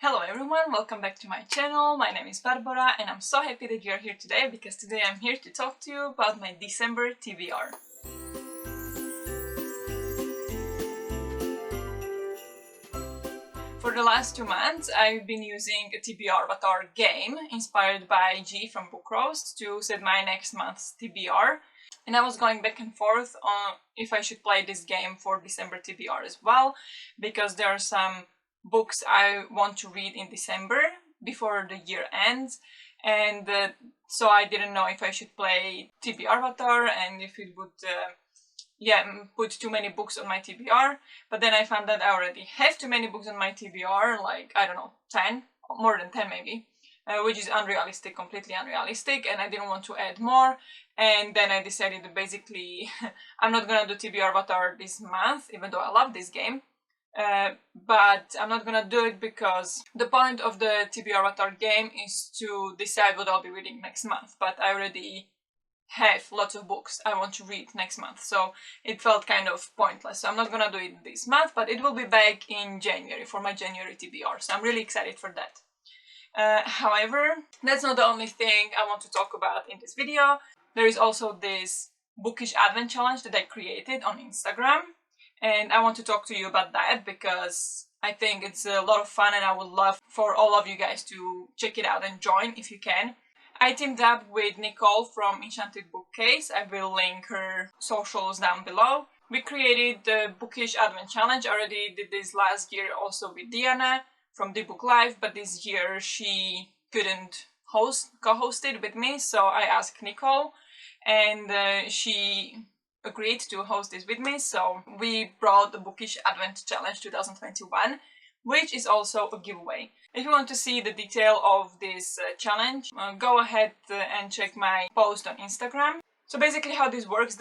Hello everyone, welcome back to my channel. My name is Barbara and I'm so happy that you're here today because today I'm here to talk to you about my December TBR. For the last 2 months I've been using a TBR avatar game inspired by G from Cohost to set my next month's TBR. And I was going back and forth on if I should play this game for December TBR as well, because there are some books I want to read in December before the year ends, and so I didn't know if I should play TBR Avatar and if it would put too many books on my TBR. But then I found that I already have too many books on my TBR, like, I don't know, 10, more than 10 maybe, which is unrealistic, completely unrealistic, and I didn't want to add more. And then I decided that basically I'm not gonna do TBR Avatar this month, even though I love this game. But I'm not gonna do it because the point of the TBR Avatar game is to decide what I'll be reading next month, but I already have lots of books I want to read next month, so it felt kind of pointless. So I'm not gonna do it this month, but it will be back in January for my January TBR, so I'm really excited for that. However, that's not the only thing I want to talk about in this video. There is also this Bookish Advent Challenge that I created on Instagram. And I want to talk to you about that because I think it's a lot of fun and I would love for all of you guys to check it out and join if you can. I teamed up with Nicole from Enchanted Bookcase. I will link her socials down below. We created the Bookish Advent Challenge. I already did this last year also with Diana from The Book Live, but this year she couldn't co-host it with me, so I asked Nicole and she agreed to host this with me, so we brought the Bookish Advent Challenge 2021, which is also a giveaway. If you want to see the detail of this challenge, go ahead and check my post on Instagram. So basically how this works,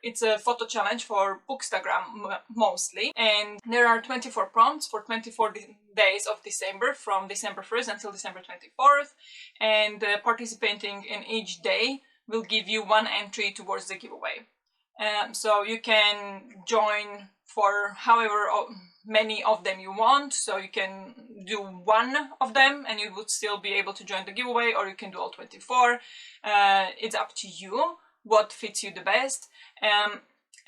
it's a photo challenge for Bookstagram mostly, and there are 24 prompts for 24 days of December, from December 1st until December 24th, and participating in each day will give you one entry towards the giveaway. So you can join for however many of them you want, so you can do one of them and you would still be able to join the giveaway, or you can do all 24. It's up to you what fits you the best.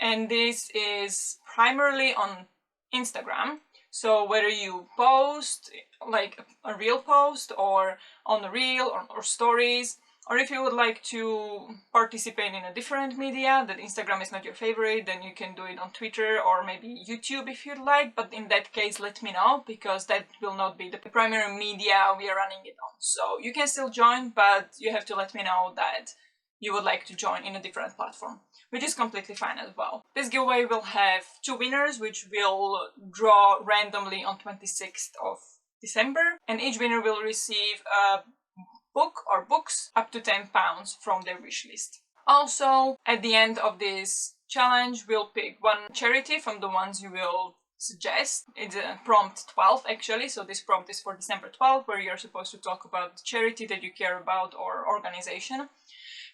And this is primarily on Instagram, so whether you post like a real post or on a reel or stories, or if you would like to participate in a different media, that Instagram is not your favorite, then you can do it on Twitter or maybe YouTube if you'd like, but in that case let me know, because that will not be the primary media we are running it on. So you can still join, but you have to let me know that you would like to join in a different platform, which is completely fine as well. This giveaway will have 2 winners, which we'll draw randomly on 26th of December, and each winner will receive a book or books up to £10 from their wish list. Also, at the end of this challenge, we'll pick one charity from the ones you will suggest. It's a prompt 12 actually, so this prompt is for December 12th, where you're supposed to talk about the charity that you care about or organization.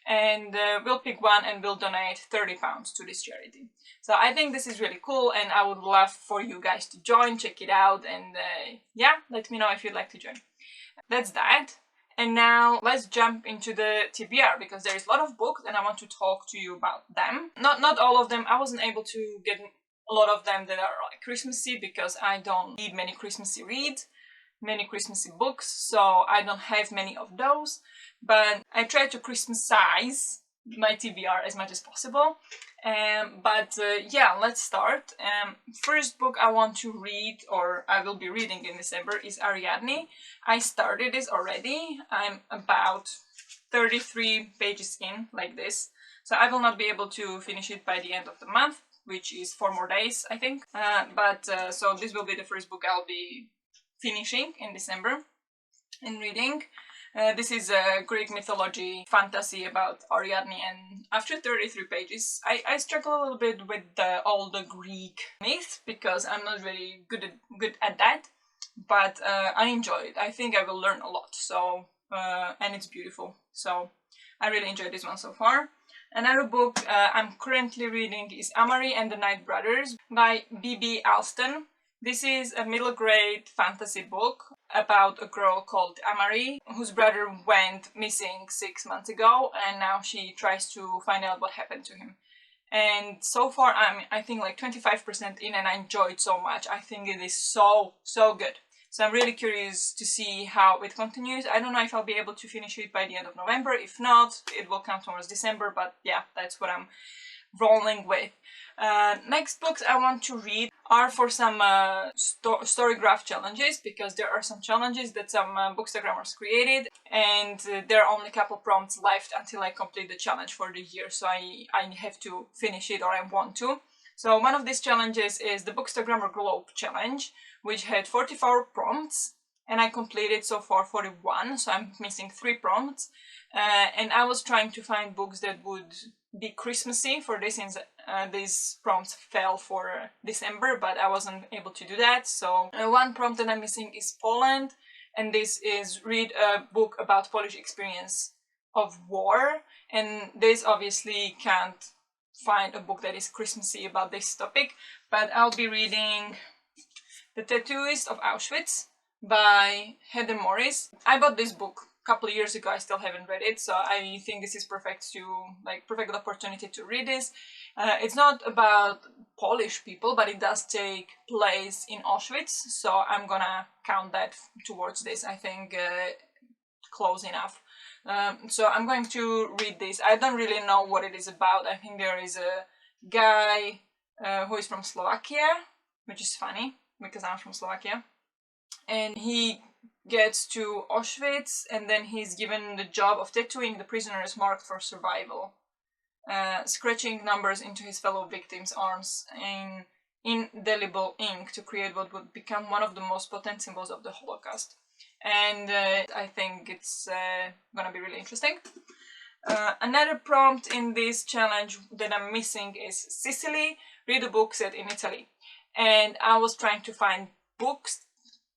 And we'll pick one and we'll donate £30 to this charity. So I think this is really cool and I would love for you guys to join, check it out, and let me know if you'd like to join. That's that. And now let's jump into the TBR, because there is a lot of books and I want to talk to you about them. Not all of them. I wasn't able to get a lot of them that are like Christmassy, because I don't read many Christmassy books, so I don't have many of those. But I try to Christmasize my TBR as much as possible. Let's start. First book I want to read, or I will be reading in December, is Ariadne. I started this already. I'm about 33 pages in, like this. So I will not be able to finish it by the end of the month, which is 4 more days, I think. So this will be the first book I'll be finishing in December and reading. This is a Greek mythology fantasy about Ariadne, and after 33 pages, I struggle a little bit with all the Greek myths, because I'm not really good at that, but I enjoy it. I think I will learn a lot, so and it's beautiful, so I really enjoyed this one so far. Another book I'm currently reading is Amari and the Night Brothers by B.B. Alston. This is a middle grade fantasy book about a girl called Amari, whose brother went missing 6 months ago, and now she tries to find out what happened to him. And so far I think like 25% in, and I enjoyed it so much. I think it is so good. So I'm really curious to see how it continues. I don't know if I'll be able to finish it by the end of November. If not, it will come towards December, but yeah, that's what I'm rolling with. Next books I want to read are for some storygraph challenges, because there are some challenges that some bookstagrammers created, and there are only a couple prompts left until I complete the challenge for the year, so I have to finish it, or I want to. So one of these challenges is the Bookstagrammer Globe Challenge, which had 44 prompts, and I completed so far 41, so I'm missing 3 prompts. And I was trying to find books that would be Christmassy for this, since these prompts fell for December, but I wasn't able to do that. So one prompt that I'm missing is Poland, and this is read a book about Polish experience of war, and this obviously can't find a book that is Christmassy about this topic, but I'll be reading The Tattooist of Auschwitz by Heather Morris. I bought this book a couple of years ago. I still haven't read it, so I think this is perfect opportunity to read this. It's not about Polish people, but it does take place in Auschwitz, so I'm gonna count that towards this. I think close enough. So I'm going to read this. I don't really know what it is about. I think there is a guy who is from Slovakia, which is funny because I'm from Slovakia, and he gets to Auschwitz, and then he's given the job of tattooing the prisoners marked for survival, scratching numbers into his fellow victims' arms in indelible ink to create what would become one of the most potent symbols of the Holocaust. And I think it's gonna be really interesting. Another prompt in this challenge that I'm missing is Sicily, read a book set in Italy. And I was trying to find books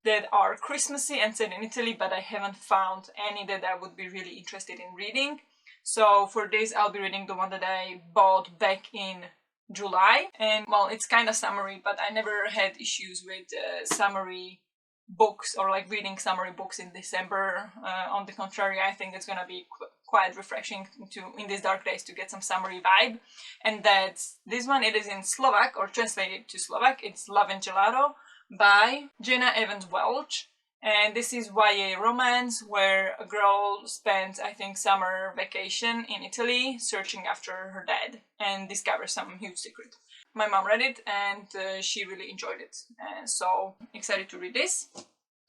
that are Christmassy and set in Italy, but I haven't found any that I would be really interested in reading. So for this, I'll be reading the one that I bought back in July. And well, it's kind of summary, but I never had issues with summary books or like reading summary books in December. On the contrary, I think it's gonna be quite refreshing in these dark days to get some summary vibe. And that's this one. It is in Slovak, or translated to Slovak. It's Love and Gelato by Jenna Evans Welch, and this is YA romance where a girl spends, I think, summer vacation in Italy searching after her dad and discovers some huge secret. My mom read it and she really enjoyed it, so excited to read this.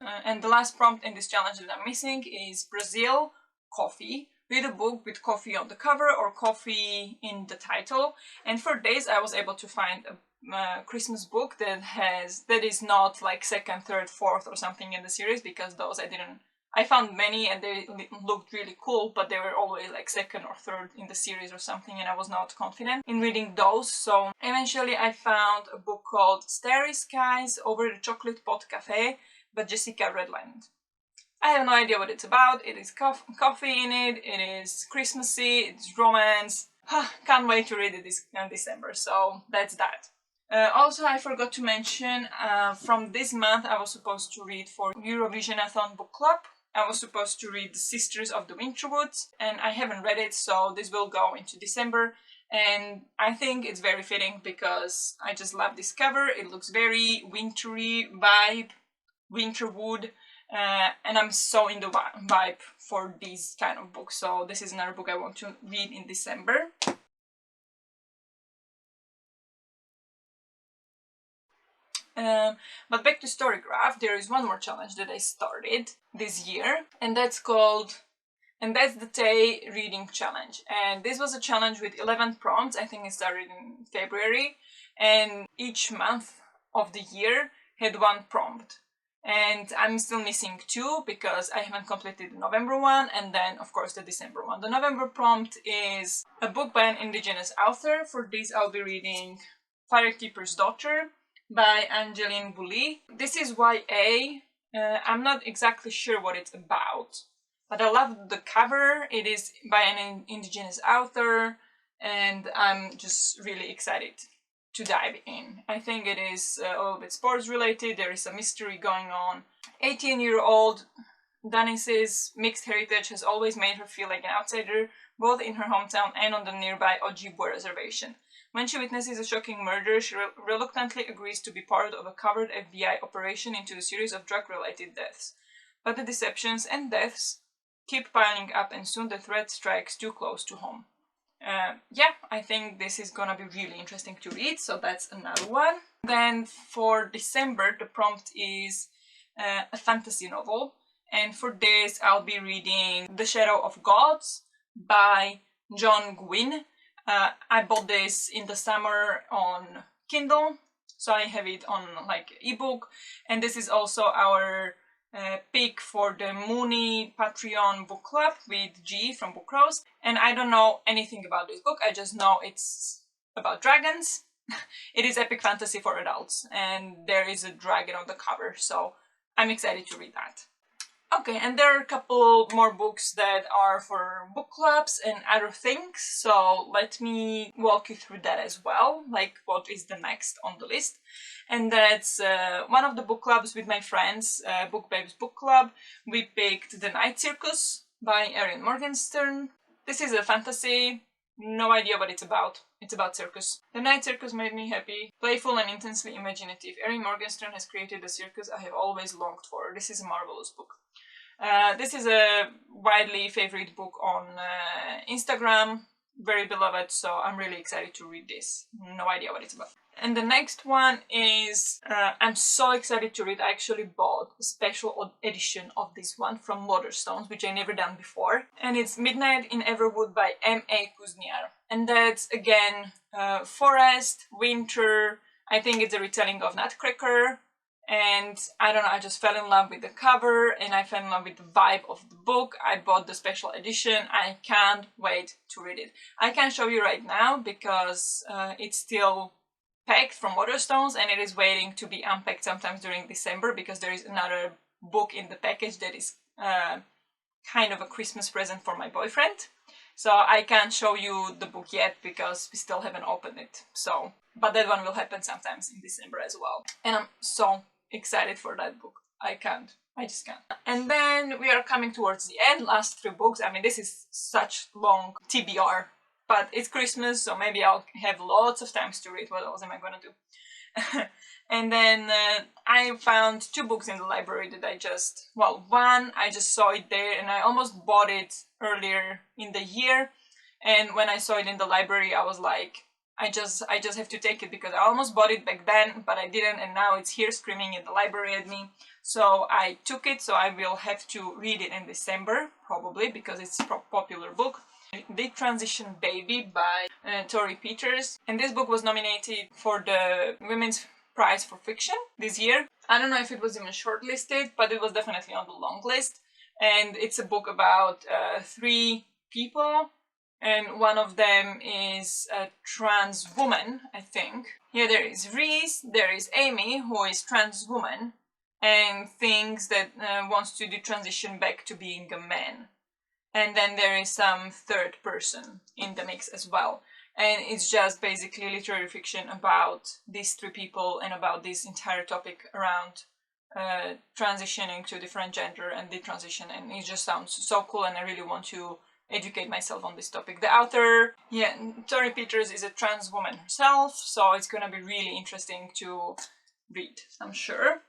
And the last prompt in this challenge that I'm missing is Brazil Coffee. Read a book with coffee on the cover or coffee in the title. And for this I was able to find a Christmas book that is not like second, third, fourth or something in the series, because those I found many and they looked really cool, but they were always like second or third in the series or something, and I was not confident in reading those. So eventually I found a book called Starry Skies Over the Chocolate Pot Cafe by Jessica Redland. I have no idea what it's about. It is coffee in it, it is Christmassy, it's romance. Can't wait to read it this December, so that's that. Also, I forgot to mention, from this month I was supposed to read for Eurovisionathon Book Club. I was supposed to read The Sisters of the Winterwoods, and I haven't read it, so this will go into December. And I think it's very fitting because I just love this cover. It looks very wintry vibe, Winterwood, and I'm so in the vibe for these kind of books. So this is another book I want to read in December. But back to Storygraph, there is one more challenge that I started this year, and that's the Tay Reading Challenge. And this was a challenge with 11 prompts. I think it started in February, and each month of the year had one prompt. And I'm still missing 2 because I haven't completed the November one, and then of course the December one. The November prompt is a book by an indigenous author. For this I'll be reading Firekeepers Doctor by Angeline Boulley. This is YA. I'm not exactly sure what it's about, but I love the cover. It is by an indigenous author, and I'm just really excited to dive in. I think it is a little bit sports related, there is a mystery going on. 18-year-old Danice's mixed heritage has always made her feel like an outsider, both in her hometown and on the nearby Ojibwe reservation. When she witnesses a shocking murder, she reluctantly agrees to be part of a covert FBI operation into a series of drug-related deaths. But the deceptions and deaths keep piling up, and soon the threat strikes too close to home. Yeah, I think this is gonna be really interesting to read, so that's another one. Then for December, the prompt is a fantasy novel, and for this I'll be reading The Shadow of Gods by John Gwynne. I bought this in the summer on Kindle, so I have it on like ebook, and this is also our pick for the Mooney Patreon book club with G from Bookroast. And I don't know anything about this book, I just know it's about dragons. It is epic fantasy for adults, and there is a dragon on the cover, so I'm excited to read that. Okay, and there are a couple more books that are for book clubs and other things, so let me walk you through that as well, like what is the next on the list. And that's one of the book clubs with my friends, Book Babes Book Club. We picked The Night Circus by Erin Morgenstern. This is a fantasy, no idea what it's about. It's about circus. The Night Circus made me happy. Playful and intensely imaginative, Erin Morgenstern has created the circus I have always longed for. This is a marvelous book. This is a widely favorite book on Instagram, very beloved, so I'm really excited to read this. No idea what it's about. And the next one is, I'm so excited to read. I actually bought a special edition of this one from Waterstones, which I never done before. And it's Midnight in Everwood by M.A. Kuzniar. And that's, again, forest, winter. I think it's a retelling of Nutcracker. And I don't know, I just fell in love with the cover and I fell in love with the vibe of the book. I bought the special edition. I can't wait to read it. I can't show you right now because it's still packed from Waterstones and it is waiting to be unpacked sometimes during December because there is another book in the package that is kind of a Christmas present for my boyfriend. So I can't show you the book yet because we still haven't opened it. So, but that one will happen sometimes in December as well. And I'm so excited for that book. I just can't. And then we are coming towards the end, last 3 books. I mean, this is such long TBR, but it's Christmas, so maybe I'll have lots of times to read. What else am I gonna do? And then I found 2 books in the library that one, I just saw it there and I almost bought it earlier in the year. And when I saw it in the library, I was like, I just have to take it because I almost bought it back then, but I didn't, and now it's here screaming in the library at me. So I took it, so I will have to read it in December, probably, because it's a popular book. The Transition Baby by Tori Peters. And this book was nominated for the Women's Prize for Fiction this year. I don't know if it was even shortlisted, but it was definitely on the long list. And it's a book about 3 people. And one of them is a trans woman, I think. Yeah, there is Reese, there is Amy, who is trans woman, and thinks that wants to do transition back to being a man. And then there is some third person in the mix as well. And it's just basically literary fiction about these 3 people and about this entire topic around transitioning to a different gender and the transition. And it just sounds so cool and I really want to educate myself on this topic. The author, Tori Peters is a trans woman herself, so it's gonna be really interesting to read, I'm sure.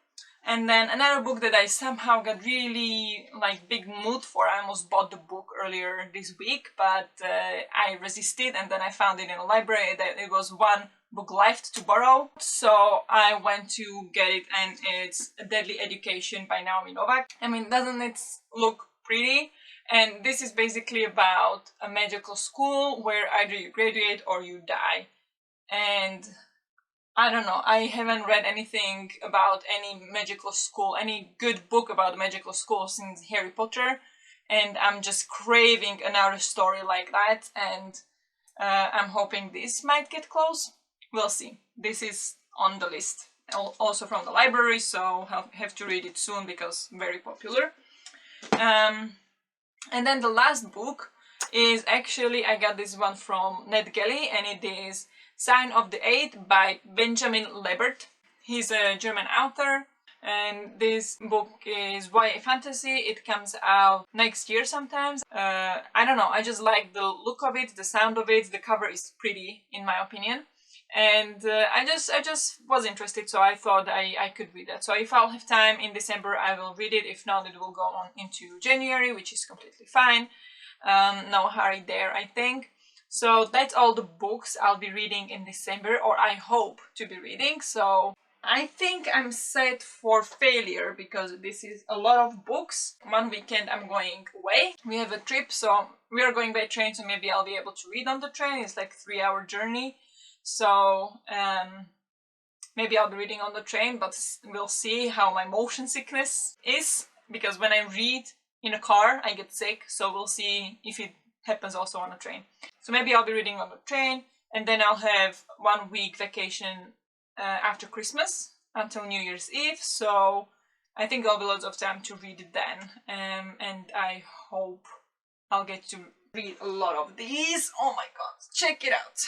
And then another book that I somehow got really big mood for. I almost bought the book earlier this week, but I resisted, and then I found it in a library that it was one book left to borrow. So I went to get it, and it's A Deadly Education by Naomi Novak. I mean, doesn't it look pretty? And this is basically about a magical school where either you graduate or you die. And I don't know, I haven't read anything about any magical school, any good book about a magical school since Harry Potter. And I'm just craving another story like that. And I'm hoping this might get close. We'll see. This is on the list. Also from the library, so I'll have to read it soon because very popular. And then the last book is actually, I got this one from NetGalley, and it is Sign of the Eighth by Benjamin Lebert. He's a German author, and this book is YA fantasy. It comes out next year sometimes. I don't know, I just like the look of it, the sound of it, the cover is pretty in my opinion. And I just was interested, so I thought I could read it. So if I'll have time in December, I will read it. If not, it will go on into January, which is completely fine. No hurry there, I think. So that's all the books I'll be reading in December, or I hope to be reading. So I think I'm set for failure because this is a lot of books. One weekend I'm going away. We have a trip, so we are going by train, so maybe I'll be able to read on the train. It's like a 3-hour journey. So maybe I'll be reading on the train, but we'll see how my motion sickness is, because when I read in a car I get sick, so we'll see if it happens also on a train. So maybe I'll be reading on the train, and then I'll have 1 week vacation after Christmas until New Year's Eve, so I think there'll be lots of time to read it then, and I hope I'll get to read a lot of these. Oh my god, check it out!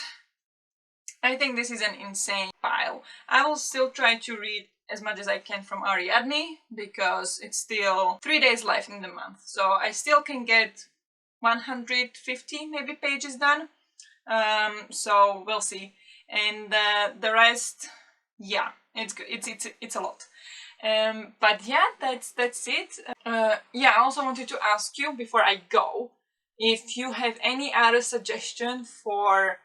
I think this is an insane pile. I will still try to read as much as I can from Ariadne, because it's still 3 days left in the month, so I still can get 150 maybe pages done. So we'll see. And the rest, yeah, it's good. It's a lot. But yeah, that's it. Yeah, I also wanted to ask you before I go if you have any other suggestion for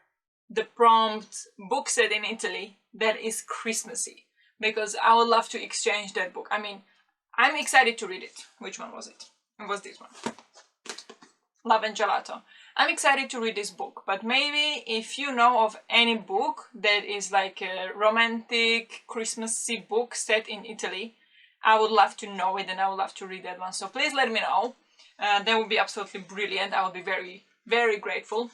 the prompt book set in Italy that is Christmassy, because I would love to exchange that book. I mean, I'm excited to read it. Which one was it? It was this one. Love and Gelato. I'm excited to read this book, but maybe if you know of any book that is like a romantic Christmassy book set in Italy, I would love to know it and I would love to read that one. So please let me know. That would be absolutely brilliant. I would be very, very grateful.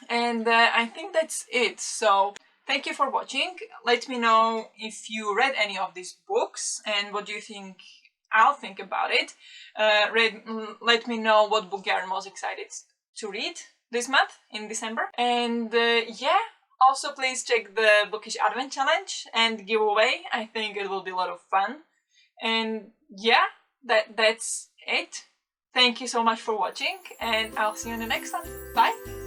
And I think that's it. So thank you for watching. Let me know if you read any of these books and what do you think I'll think about it. Let me know what book you're most excited to read this month in December. And yeah, also please check the Bookish Advent Challenge and giveaway. I think it will be a lot of fun. And yeah, that's it. Thank you so much for watching, and I'll see you in the next one. Bye!